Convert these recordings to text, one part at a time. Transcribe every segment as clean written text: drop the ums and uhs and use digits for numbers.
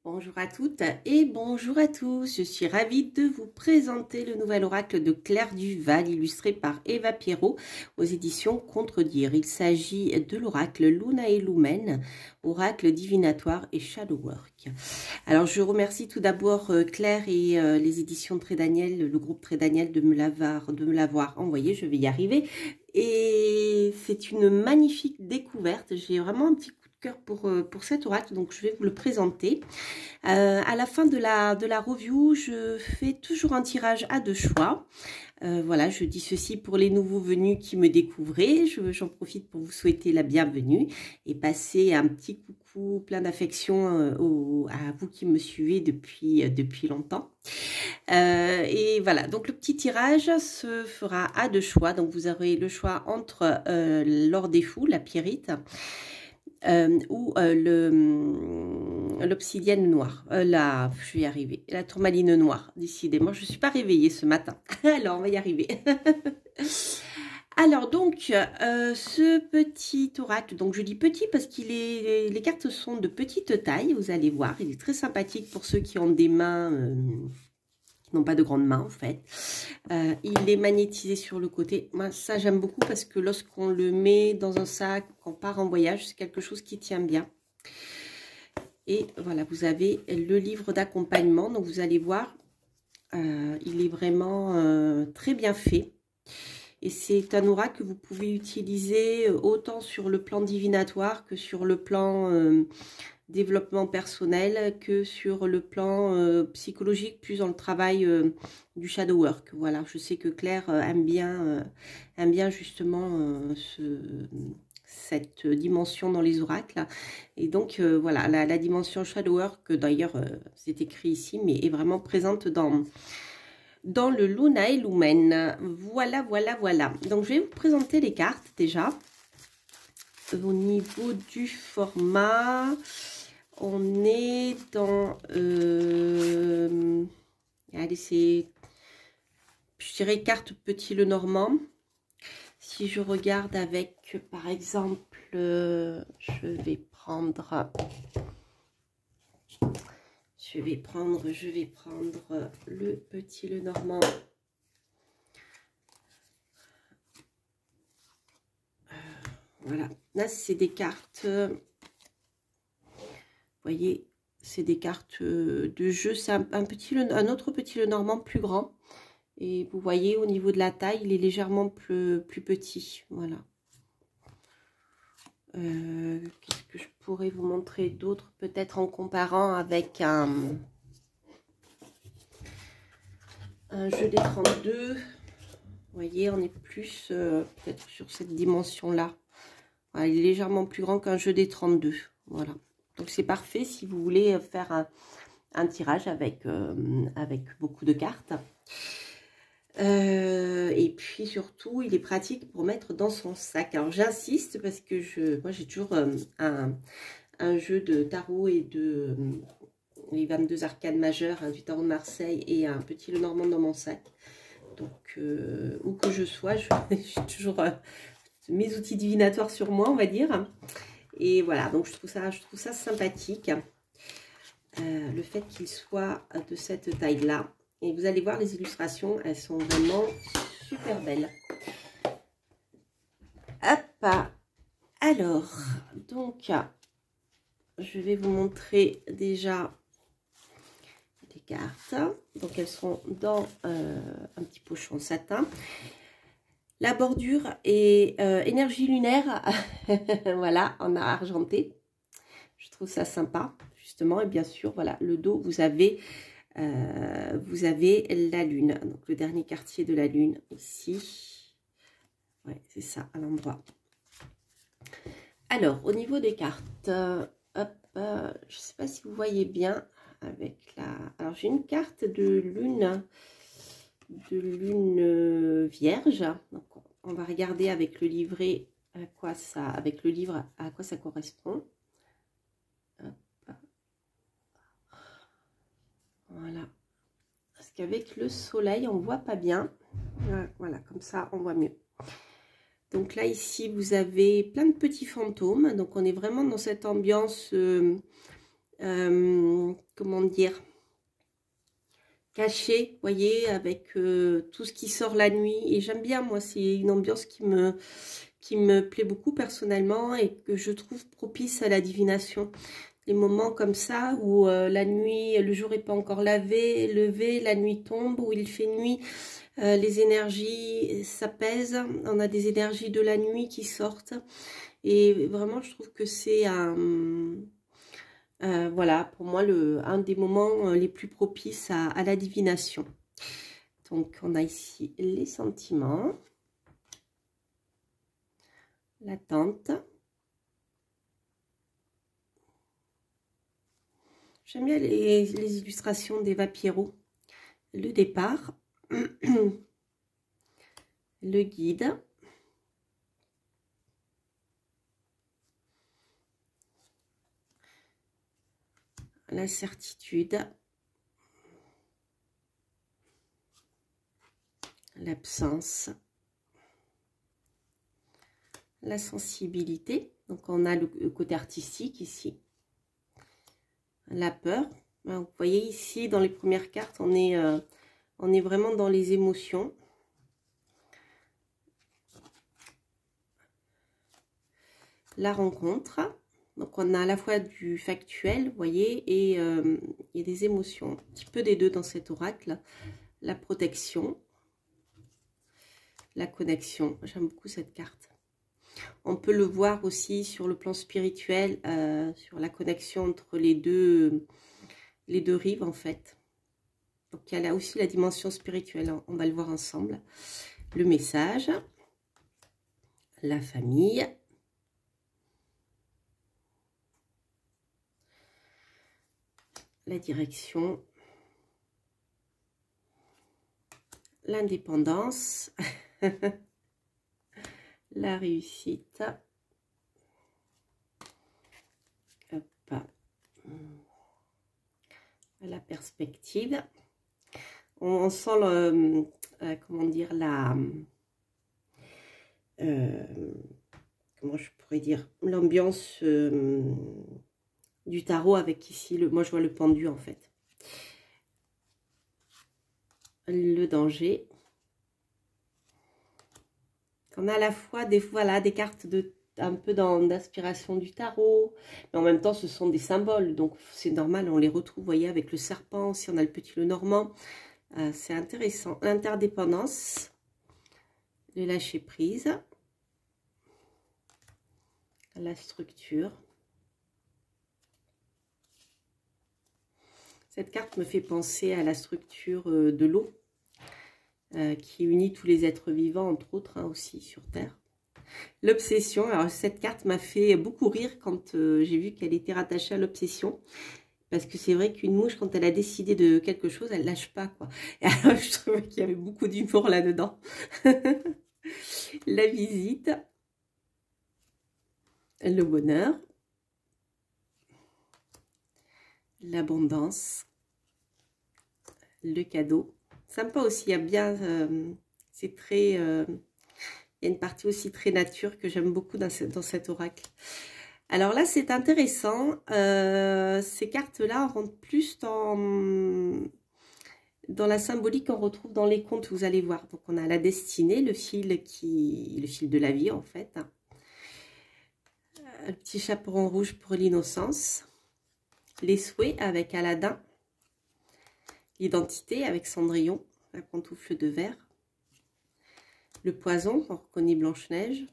Bonjour à toutes et bonjour à tous. Je suis ravie de vous présenter le nouvel oracle de Claire Duval, illustré par Eva Pierrot aux éditions Contredire. Il s'agit de l'oracle Luna et Lumen, oracle divinatoire et shadow work. Alors je remercie tout d'abord Claire et les éditions Très Daniel, le groupe Très Daniel de me l'avoir envoyé. Je vais y arriver. Et c'est une magnifique découverte. J'ai vraiment un petit coup de cœur pour cet oracle, donc je vais vous le présenter. À la fin de la review, je fais toujours un tirage à deux choix. Voilà, je dis ceci pour les nouveaux venus qui me découvrez. J'en profite pour vous souhaiter la bienvenue et passer un petit coucou plein d'affection à vous qui me suivez depuis longtemps. Et voilà, donc le petit tirage se fera à deux choix. Donc vous aurez le choix entre l'or des fous, la pierrite, ou l'obsidienne noire, je vais y arriver, la tourmaline noire, décidément, je ne suis pas réveillée ce matin, alors on va y arriver. Alors donc, ce petit oracle, donc je dis petit parce que les cartes sont de petite taille, vous allez voir, il est très sympathique pour ceux qui ont des mains... non pas de grandes mains en fait. Il est magnétisé sur le côté. Moi ça j'aime beaucoup parce que lorsqu'on le met dans un sac, qu'on part en voyage, c'est quelque chose qui tient bien. Et voilà, vous avez le livre d'accompagnement. Donc vous allez voir, il est vraiment très bien fait. Et c'est un oracle que vous pouvez utiliser autant sur le plan divinatoire que sur le plan... développement personnel que sur le plan psychologique, plus dans le travail du shadow work. Voilà, je sais que Claire aime bien justement cette dimension dans les oracles. Et donc voilà, la dimension shadow work, d'ailleurs c'est écrit ici, mais est vraiment présente dans le Luna et Lumen. Voilà. Donc je vais vous présenter les cartes déjà. Au niveau du format, on est dans... allez, c'est... je dirais carte Petit Lenormand. Si je regarde avec, par exemple, je vais prendre le Petit Lenormand. Voilà, là c'est des cartes, vous voyez, c'est des cartes de jeu, c'est un autre Petit Lenormand plus grand. Et vous voyez au niveau de la taille, il est légèrement plus petit, voilà. Qu'est-ce que je pourrais vous montrer d'autre, peut-être en comparant avec un jeu des 32. Vous voyez, on est plus peut-être sur cette dimension-là. Voilà, il est légèrement plus grand qu'un jeu des 32. Voilà. Donc c'est parfait si vous voulez faire un tirage avec beaucoup de cartes. Et puis surtout, il est pratique pour mettre dans son sac. Alors j'insiste parce que moi j'ai toujours un jeu de tarot et de les 22 arcanes majeures, du tarot de Marseille et un Petit Lenormand dans mon sac. Donc où que je sois, j'ai toujours mes outils divinatoires sur moi, on va dire. Et voilà, donc je trouve ça sympathique, le fait qu'il soit de cette taille-là. Et vous allez voir les illustrations, elles sont vraiment super belles. Hop, alors, donc, je vais vous montrer déjà les cartes. Donc, elles seront dans un petit pochon satin. La bordure est énergie lunaire, voilà, en argenté. Je trouve ça sympa, justement. Et bien sûr, voilà, le dos, vous avez la lune. Donc, le dernier quartier de la lune, ici. Ouais, c'est ça, à l'endroit. Alors, au niveau des cartes, hop, je ne sais pas si vous voyez bien avec la... Alors, j'ai une carte de lune vierge. Donc, on va regarder avec le livret avec le livre à quoi ça correspond. Hop. Voilà. Parce qu'avec le soleil, on ne voit pas bien. Voilà, comme ça, on voit mieux. Donc là, ici, vous avez plein de petits fantômes. Donc, on est vraiment dans cette ambiance comment dire, caché, voyez, avec tout ce qui sort la nuit. Et j'aime bien, moi, c'est une ambiance qui me plaît beaucoup personnellement et que je trouve propice à la divination. Les moments comme ça où la nuit, le jour n'est pas encore levé, la nuit tombe, où il fait nuit, les énergies s'apaisent, on a des énergies de la nuit qui sortent. Et vraiment, je trouve que c'est voilà, pour moi, un des moments les plus propices à la divination. Donc, on a ici les sentiments, l'attente. J'aime bien les illustrations d'Eva Pierrot. Le départ, le guide, l'incertitude, l'absence, la sensibilité. Donc, on a le côté artistique ici. La peur. Vous voyez ici, dans les premières cartes, on est vraiment dans les émotions. La rencontre. Donc, on a à la fois du factuel, vous voyez, et il y a des émotions. Un petit peu des deux dans cet oracle. La protection. La connexion. J'aime beaucoup cette carte. On peut le voir aussi sur le plan spirituel, sur la connexion entre les deux rives, en fait. Donc, il y a là aussi la dimension spirituelle. On va le voir ensemble. Le message. La famille. La direction. L'indépendance. La réussite. Hop. La perspective. On sent le, comment dire, comment je pourrais dire, l'ambiance du tarot avec ici, moi je vois le pendu en fait. Le danger. On a à la fois des cartes un peu d'inspiration du tarot, mais en même temps ce sont des symboles, donc c'est normal, on les retrouve, vous voyez, avec le serpent, si on a le petit le normand, c'est intéressant. L'interdépendance, le lâcher prise, la structure. Cette carte me fait penser à la structure de l'eau, qui unit tous les êtres vivants, entre autres, hein, aussi sur Terre. L'obsession, alors cette carte m'a fait beaucoup rire quand j'ai vu qu'elle était rattachée à l'obsession. Parce que c'est vrai qu'une mouche, quand elle a décidé de quelque chose, elle lâche pas, quoi. Et alors, je trouvais qu'il y avait beaucoup d'humour là-dedans. La visite. Le bonheur. L'abondance. Le cadeau. Sympa aussi, il y a bien... c'est très... il y a une partie aussi très nature que j'aime beaucoup dans cet oracle. Alors là, c'est intéressant. Ces cartes-là rentrent plus dans la symbolique qu'on retrouve dans les contes, vous allez voir. Donc, on a la destinée, le fil de la vie, en fait. Le petit chaperon rouge pour l'innocence. Les souhaits avec Aladdin. L'identité avec Cendrillon, la pantoufle de verre. Le poison, on reconnaît Blanche-Neige.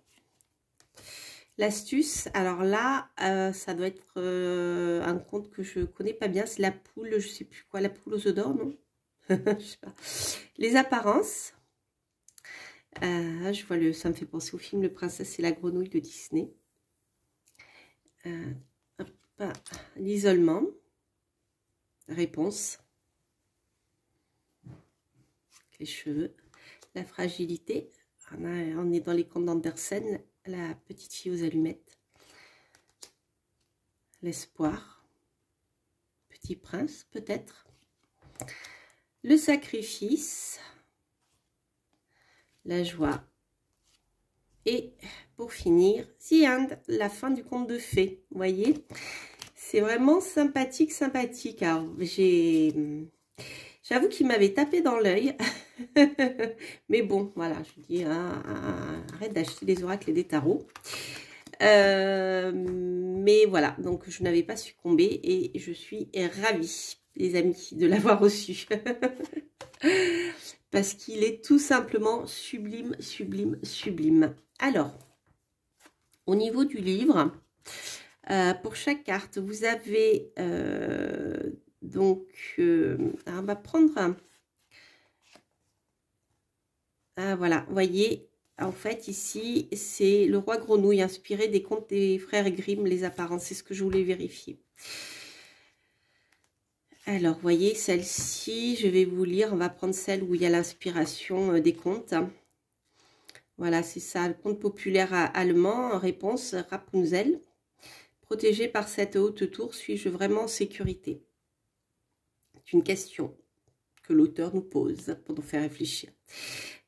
L'astuce, alors là, ça doit être un conte que je connais pas bien. C'est la poule, je sais plus quoi, la poule aux œufs d'or, non? Je sais pas. Les apparences. Je vois ça me fait penser au film Le Princesse et la Grenouille de Disney. L'isolement. Réponse. Les cheveux. La fragilité. On est dans les contes d'Andersen. La petite fille aux allumettes. L'espoir. Petit prince, peut-être. Le sacrifice. La joie. Et pour finir, The End, la fin du conte de fées. Vous voyez, C'est vraiment sympathique, sympathique. Alors, j'avoue qu'il m'avait tapé dans l'œil. Mais bon, voilà, je dis, hein, arrête d'acheter des oracles et des tarots. Mais voilà, donc je n'avais pas succombé et je suis ravie, les amis, de l'avoir reçu. Parce qu'il est tout simplement sublime, sublime, sublime. Alors, au niveau du livre, pour chaque carte, vous avez donc, on va prendre un... Ah, voilà, vous voyez, en fait, ici, c'est le roi grenouille inspiré des contes des frères Grimm, les apparences. C'est ce que je voulais vérifier. Alors, vous voyez, celle-ci, je vais vous lire. On va prendre celle où il y a l'inspiration des contes. Voilà, c'est ça, le conte populaire allemand. Réponse, Rapunzel. Protégée par cette haute tour, suis-je vraiment en sécurité? C'est une question que l'auteur nous pose pour nous faire réfléchir.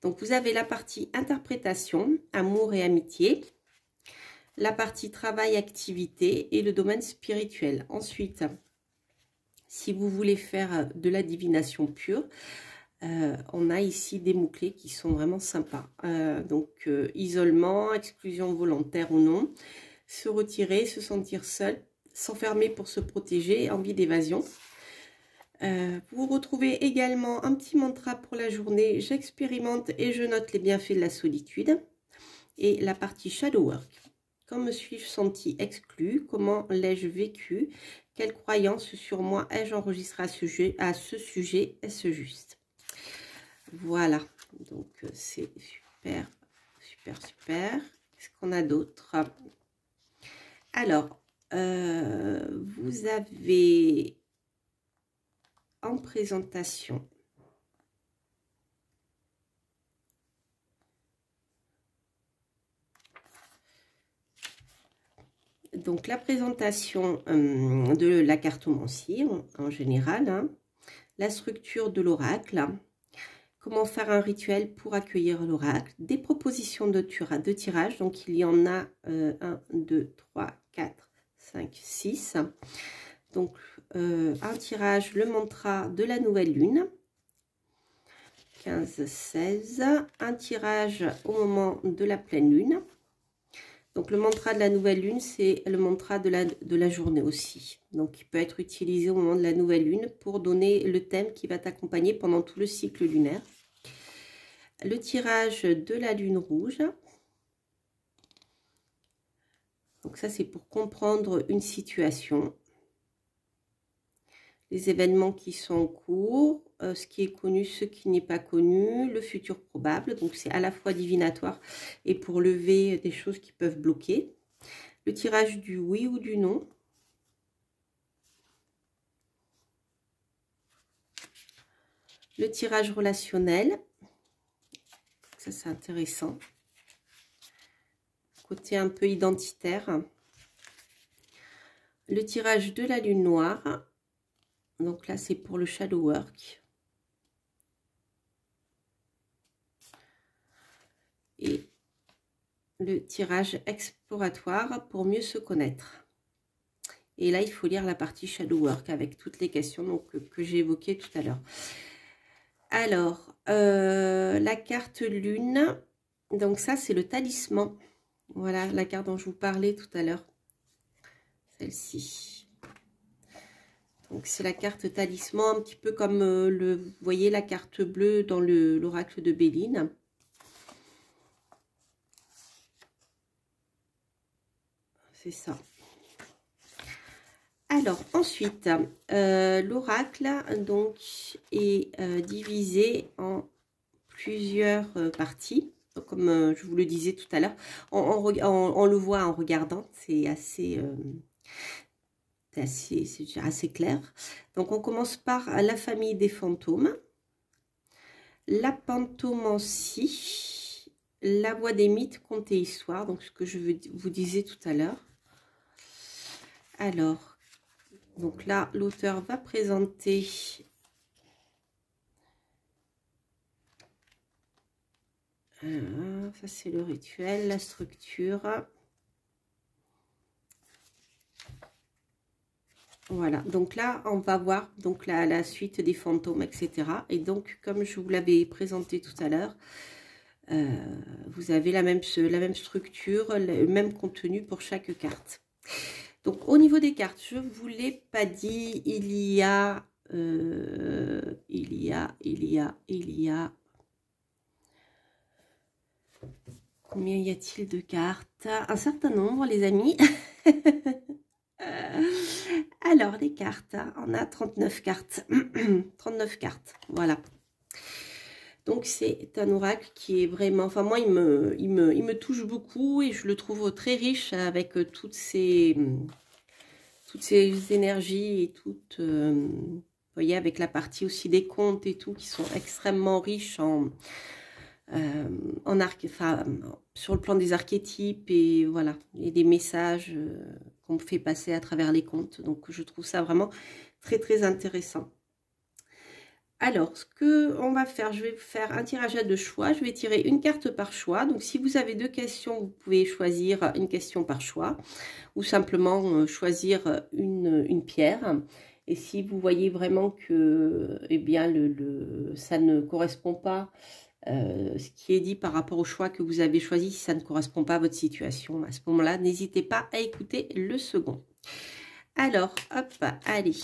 Donc, vous avez la partie interprétation, amour et amitié. La partie travail, activité et le domaine spirituel. Ensuite, si vous voulez faire de la divination pure, on a ici des mots-clés qui sont vraiment sympas. Donc, isolement, exclusion volontaire ou non, se retirer, se sentir seul, s'enfermer pour se protéger, envie d'évasion. Vous retrouvez également un petit mantra pour la journée. J'expérimente et je note les bienfaits de la solitude. Et la partie shadow work. Quand me suis-je senti exclu? Comment l'ai-je vécu? Quelle croyance sur moi ai-je enregistré à ce sujet? Est-ce juste? Voilà. Donc, c'est super, super, super. Qu'est-ce qu'on a d'autre? Alors, vous avez en présentation donc la présentation de la cartomancie en général, hein, la structure de l'oracle, comment faire un rituel pour accueillir l'oracle, des propositions de tirage, donc il y en a 1, 2, 3, 4, 5, 6. Donc, un tirage, le mantra de la nouvelle lune, 15, 16. Un tirage au moment de la pleine lune. Donc, le mantra de la nouvelle lune, c'est le mantra de la journée aussi. Donc, il peut être utilisé au moment de la nouvelle lune pour donner le thème qui va t'accompagner pendant tout le cycle lunaire. Le tirage de la lune rouge. Donc, ça, c'est pour comprendre une situation. Les événements qui sont en cours, ce qui est connu, ce qui n'est pas connu, le futur probable. Donc, c'est à la fois divinatoire et pour lever des choses qui peuvent bloquer. Le tirage du oui ou du non. Le tirage relationnel. Ça, c'est intéressant. Côté un peu identitaire. Le tirage de la lune noire. Donc là, c'est pour le shadow work. Et le tirage exploratoire pour mieux se connaître. Et là, il faut lire la partie shadow work avec toutes les questions donc, que j'ai évoquées tout à l'heure. Alors, la carte lune. Donc ça, c'est le talisman. Voilà, la carte dont je vous parlais tout à l'heure. Celle-ci. Donc, c'est la carte talisman, un petit peu comme, vous voyez, la carte bleue dans l'oracle de Béline. C'est ça. Alors, ensuite, l'oracle donc est divisé en plusieurs parties. Donc, comme je vous le disais tout à l'heure, on le voit en regardant, c'est assez... c'est assez clair. Donc, on commence par la famille des fantômes, la pantomancie, la voix des mythes, contes et histoires, donc ce que je vous disais tout à l'heure. Alors, donc là, l'auteur va présenter ça c'est le rituel, la structure. Voilà, donc là, on va voir donc la suite des fantômes, etc. Et donc, comme je vous l'avais présenté tout à l'heure, vous avez la même structure, le même contenu pour chaque carte. Donc, au niveau des cartes, je ne vous l'ai pas dit, il y a... Combien y a-t-il de cartes? Un certain nombre, les amis. Alors, les cartes, on a 39 cartes. 39 cartes, voilà. Donc, c'est un oracle qui est vraiment... Enfin, moi, il me touche beaucoup et je le trouve très riche avec toutes ces énergies et toutes... vous voyez, avec la partie aussi des contes et tout, qui sont extrêmement riches sur le plan des archétypes et voilà, et des messages qu'on fait passer à travers les contes. Donc, je trouve ça vraiment très, très intéressant. Alors, ce que on va faire, je vais faire un tirage à deux choix. Je vais tirer une carte par choix. Donc, si vous avez deux questions, vous pouvez choisir une question par choix ou simplement choisir une pierre. Et si vous voyez vraiment que eh bien, ça ne correspond pas, ce qui est dit par rapport au choix que vous avez choisi, si ça ne correspond pas à votre situation, à ce moment-là, n'hésitez pas à écouter le second. Alors, hop, allez.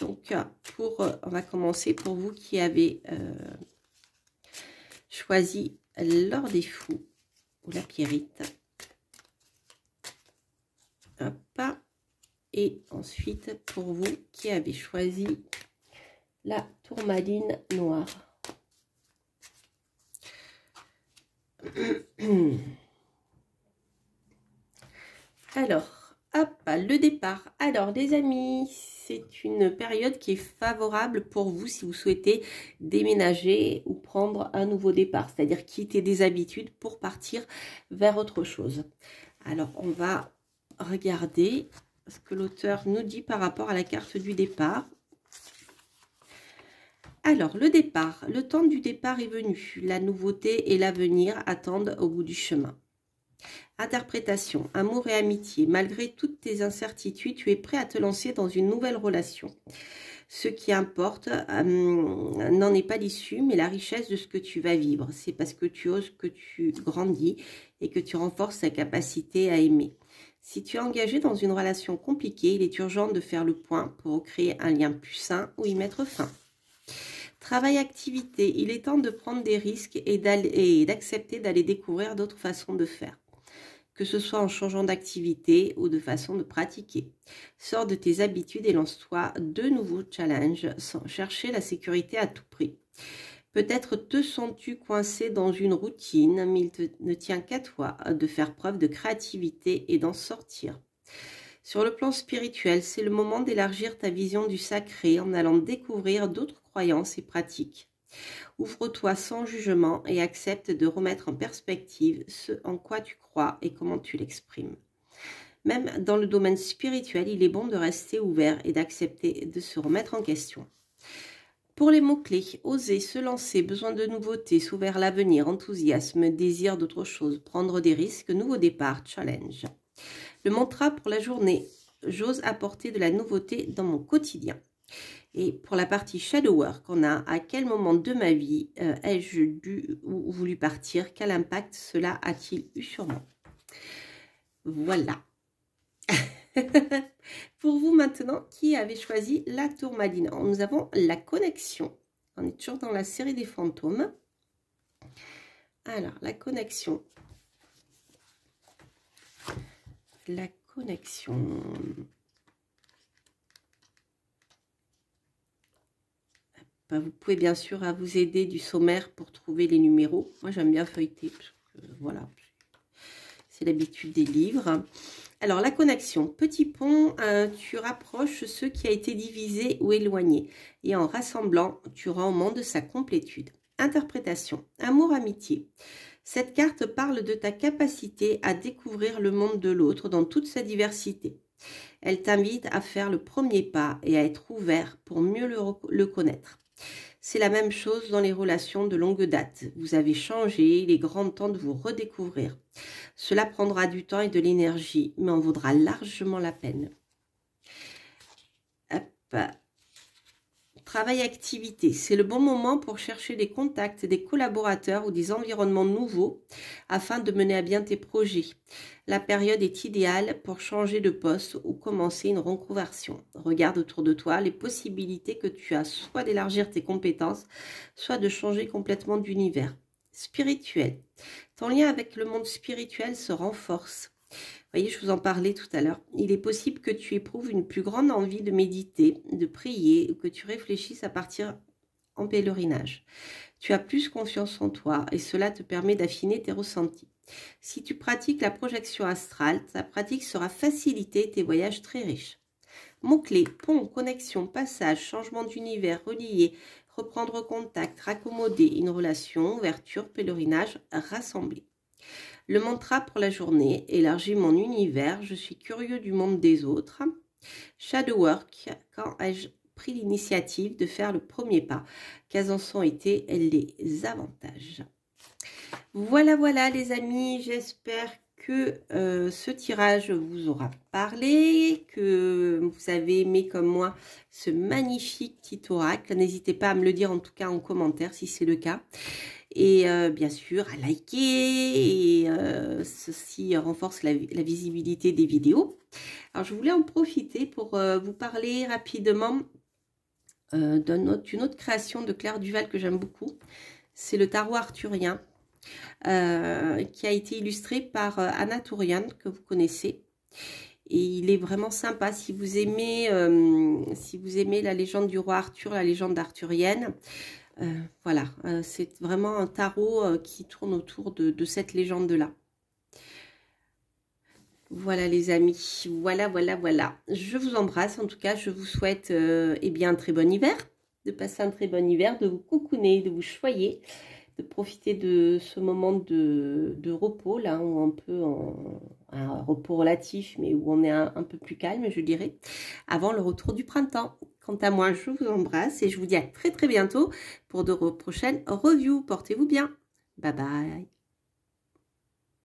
Donc, on va commencer pour vous qui avez choisi l'or des fous ou la pierrite. Hop. Et ensuite, pour vous qui avez choisi la tourmaline noire. Alors, hop, le départ. Alors, les amis, c'est une période qui est favorable pour vous si vous souhaitez déménager ou prendre un nouveau départ, c'est-à-dire quitter des habitudes pour partir vers autre chose. Alors, on va regarder ce que l'auteur nous dit par rapport à la carte du départ. Alors, le départ, le temps du départ est venu. La nouveauté et l'avenir attendent au bout du chemin. Interprétation, amour et amitié. Malgré toutes tes incertitudes, tu es prêt à te lancer dans une nouvelle relation. Ce qui importe n'en est pas l'issue, mais la richesse de ce que tu vas vivre. C'est parce que tu oses que tu grandis et que tu renforces ta capacité à aimer. Si tu es engagé dans une relation compliquée, il est urgent de faire le point pour créer un lien plus sain ou y mettre fin. Travail, activité, il est temps de prendre des risques et d'accepter d'aller découvrir d'autres façons de faire, que ce soit en changeant d'activité ou de façon de pratiquer. Sors de tes habitudes et lance-toi de nouveaux challenges sans chercher la sécurité à tout prix. Peut-être te sens-tu coincé dans une routine, mais il ne tient qu'à toi de faire preuve de créativité et d'en sortir. Sur le plan spirituel, c'est le moment d'élargir ta vision du sacré en allant découvrir d'autres croyances et pratiques. Ouvre-toi sans jugement et accepte de remettre en perspective ce en quoi tu crois et comment tu l'exprimes. Même dans le domaine spirituel, il est bon de rester ouvert et d'accepter de se remettre en question. Pour les mots-clés, oser, se lancer, besoin de nouveautés, s'ouvrir l'avenir, enthousiasme, désir d'autre chose, prendre des risques, nouveau départ, challenge. Le mantra pour la journée, j'ose apporter de la nouveauté dans mon quotidien. Et pour la partie shadow work, on a à quel moment de ma vie ai-je dû ou voulu partir? Quel impact cela a-t-il eu sur moi? Voilà. Pour vous maintenant, qui avez choisi la tourmaline? Alors, nous avons la connexion. On est toujours dans la série des fantômes. Alors, la connexion. La connexion. Vous pouvez bien sûr vous aider du sommaire pour trouver les numéros. Moi, j'aime bien feuilleter. Parce que, voilà, c'est l'habitude des livres. Alors, la connexion. Petit pont, tu rapproches ce qui a été divisé ou éloigné. Et en rassemblant, tu rends au monde sa complétude. Interprétation. Amour, amitié. Cette carte parle de ta capacité à découvrir le monde de l'autre dans toute sa diversité. Elle t'invite à faire le premier pas et à être ouvert pour mieux le connaître. C'est la même chose dans les relations de longue date. Vous avez changé, il est grand temps de vous redécouvrir. Cela prendra du temps et de l'énergie, mais en vaudra largement la peine. Travail activité, c'est le bon moment pour chercher des contacts, des collaborateurs ou des environnements nouveaux afin de mener à bien tes projets. La période est idéale pour changer de poste ou commencer une reconversion. Regarde autour de toi les possibilités que tu as, soit d'élargir tes compétences, soit de changer complètement d'univers. Spirituel, ton lien avec le monde spirituel se renforce. Vous voyez, je vous en parlais tout à l'heure. Il est possible que tu éprouves une plus grande envie de méditer, de prier, ou que tu réfléchisses à partir en pèlerinage. Tu as plus confiance en toi et cela te permet d'affiner tes ressentis. Si tu pratiques la projection astrale, ta pratique sera facilitée et tes voyages très riches. Mots-clés, pont, connexion, passage, changement d'univers, relier, reprendre contact, raccommoder une relation, ouverture, pèlerinage, rassembler. Le mantra pour la journée, élargis mon univers, je suis curieux du monde des autres. Shadow work, quand ai-je pris l'initiative de faire le premier pas? Quels en sont été les avantages? Voilà, voilà les amis, j'espère que ce tirage vous aura parlé, que vous avez aimé comme moi ce magnifique petit oracle. N'hésitez pas à me le dire en tout cas en commentaire si c'est le cas. Et bien sûr à liker, et ceci renforce la visibilité des vidéos. Alors je voulais en profiter pour vous parler rapidement d'une autre création de Claire Duval que j'aime beaucoup. C'est le tarot arthurien qui a été illustré par Anna Tourian, que vous connaissez. Et il est vraiment sympa si vous aimez la légende du roi Arthur, la légende arthurienne. Voilà, c'est vraiment un tarot qui tourne autour de cette légende-là. Voilà les amis, voilà, voilà, voilà. Je vous embrasse, en tout cas, je vous souhaite eh bien, un très bon hiver, de passer un très bon hiver, de vous cocooner, de vous choyer, de profiter de ce moment de repos, là, où on peut un repos relatif, mais où on est un peu plus calme, je dirais, avant le retour du printemps. Quant à moi, je vous embrasse et je vous dis à très très bientôt pour de prochaines reviews. Portez-vous bien. Bye bye.